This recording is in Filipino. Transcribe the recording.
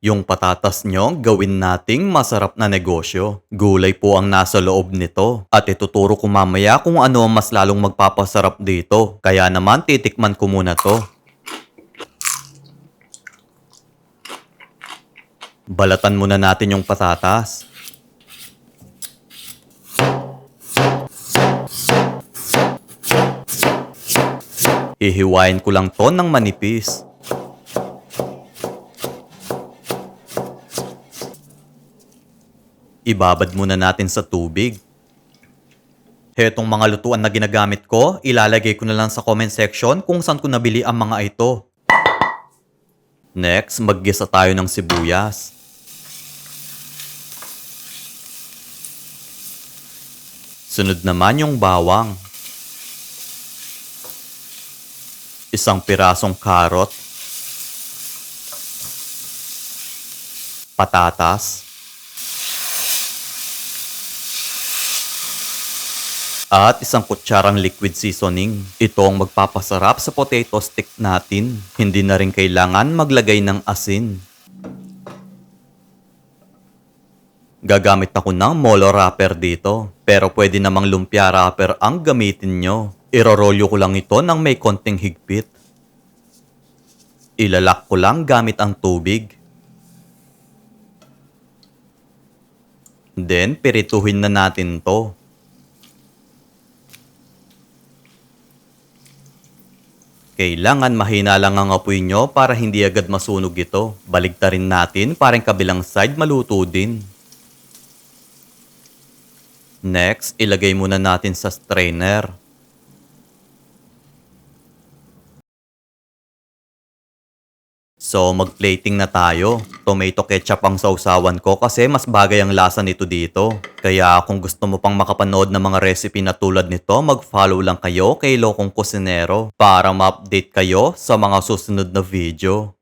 Yung patatas nyo, gawin nating masarap na negosyo. Gulay po ang nasa loob nito. At ituturo ko mamaya kung ano ang mas lalong magpapasarap dito. Kaya naman titikman ko muna to. Balatan muna natin yung patatas. Hihiwain ko lang to ng manipis. Ibabad muna natin sa tubig. Hetong mga lutuan na ginagamit ko, ilalagay ko na lang sa comment section kung saan ko nabili ang mga ito. Next, maggisa tayo ng sibuyas. Sunod naman yung bawang. Isang pirasong karot. Patatas. At isang kutsarang liquid seasoning. Ito ang magpapasarap sa potato stick natin. Hindi na rin kailangan maglagay ng asin. Gagamit ako ng molo wrapper dito. Pero pwede namang lumpia wrapper ang gamitin nyo. Irorolyo ko lang ito ng may konting higpit. Ilalak ko lang gamit ang tubig. Then, pirituhin na natin to. Kailangan mahina lang ang apoy nyo para hindi agad masunog ito. Baligtarin natin para yung kabilang side maluto din. Next, ilagay muna natin sa strainer. So, mag-plating na tayo. Tomato ketchup ang sausawan ko kasi mas bagay ang lasa nito dito. Kaya kung gusto mo pang makapanood ng mga recipe na tulad nito, mag-follow lang kayo kay Lokong Kusinero para ma-update kayo sa mga susunod na video.